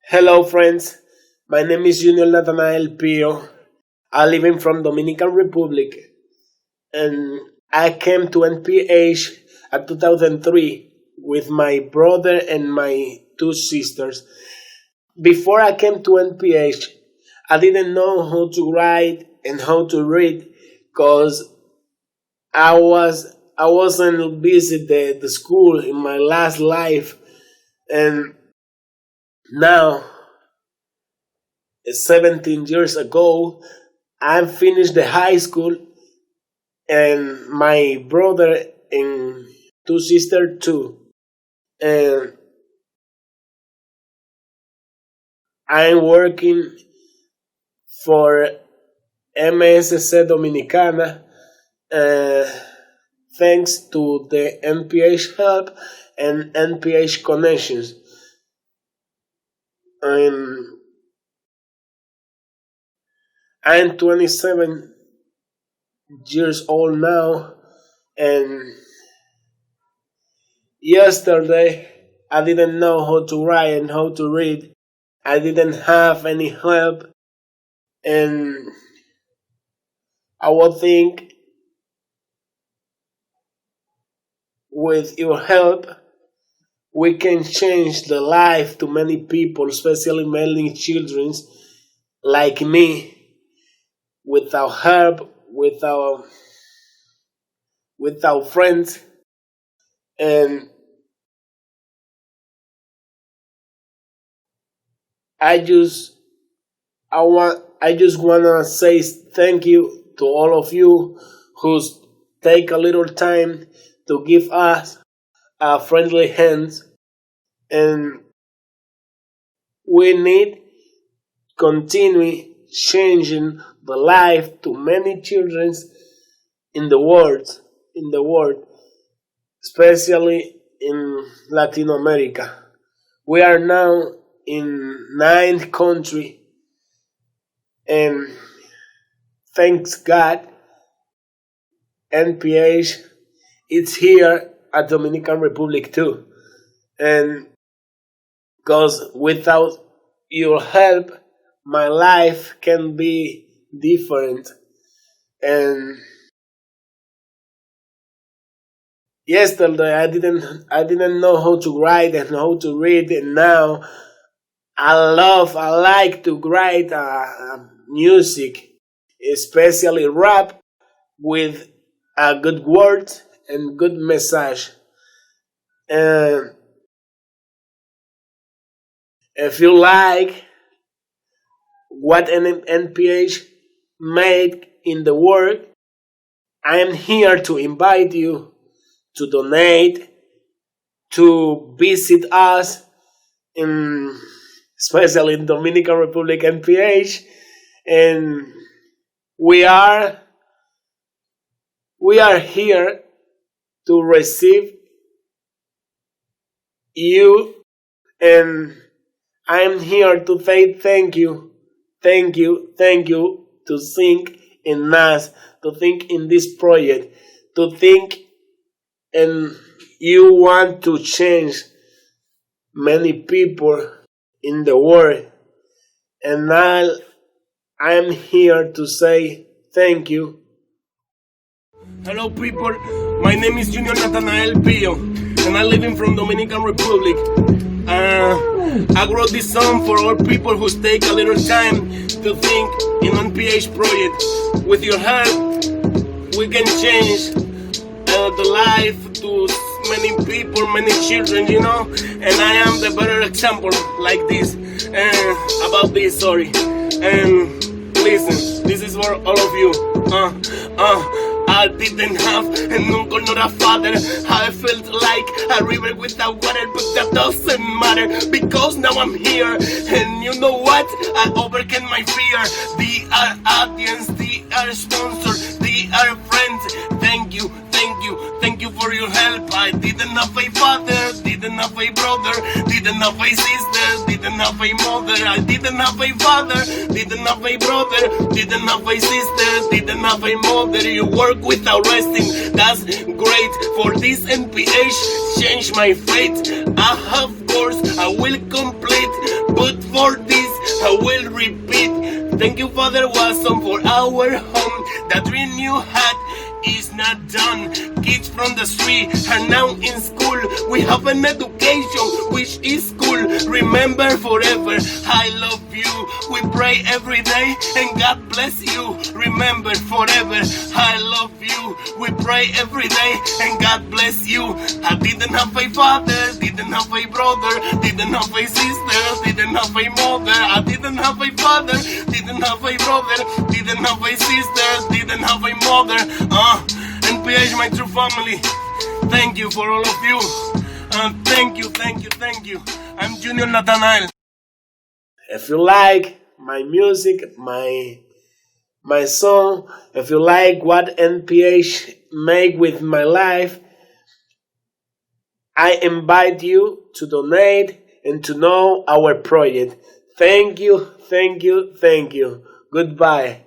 Hello, friends. My name is Yunior Pio. I live in from Dominican Republic, and I came to NPH at 2003 with my brother and my two sisters. Before I came to NPH, I didn't know how to write and how to read because I wasn't busy the school in my last life, and now 17 years ago I finished the high school, and my brother and two sisters too, and I'm working for MSC Dominicana, uh, thanks to the NPH help and NPH connections. I'm, I'm 27 years old now, and yesterday I didn't know how to write and how to read. I didn't have any help, and I would think with your help we can change the life to many people, especially many children like me. Without help, without friends, and I just I just wanna say thank you to all of you who take a little time to give us a friendly hand, and we need continue changing the life to many children in the world, in the world, especially in Latin America. We are now in 9 country, and thanks God, NPH is here at Dominican Republic too. And because without your help, my life can be different. And yesterday I didn't know how to write and how to read, and now I like to write music, especially rap with a good word and good message. And if you like what an NPH made in the world, I am here to invite you to donate, to visit us in, especially in Dominican Republic NPH, and we are here to receive you, and I am here to say thank you to think in us, to think in this project, to think, and you want to change many people in the world, and I am here to say thank you. Hello people, my name is Yunior Pio, and I live in from Dominican Republic. I wrote this song for all people who take a little time to think in NPH project. With your help, we can change the life to many people, many children, and I am the better example like this, about this, sorry. And listen, this is for all of you. I didn't have an uncle nor a father. I felt like a river without water, but that doesn't matter because now I'm here. And you know what? I overcame my fear. They are audience, they are sponsors, they are friends. Thank you for your help. I didn't have a father, didn't have a brother, didn't have a sister, didn't have a mother. I didn't have a father, didn't have a brother, didn't have a sister, didn't have a mother. You work without resting, that's great. For this NPH, change my fate. I have course, I I will complete, but for this I will repeat. Thank you, Father Watson, for our home. The dream you had is not done. Kids from the street are now in school. We have an education which is cool. Remember forever, I love you. We pray every day and God bless you. Remember forever, I love you. We pray every day and God bless you. I didn't have a father, didn't have a brother, didn't have a sister, didn't have a mother. I didn't have a father, didn't have a brother, didn't have a sister, didn't have a mother. NPH, my true family. Thank you for all of you. Thank you, thank you, thank you. I'm Junior Nathanael. If you like my music, my song, if you like what NPH make with my life, I invite you to donate and to know our project. Thank you, thank you, thank you. Goodbye.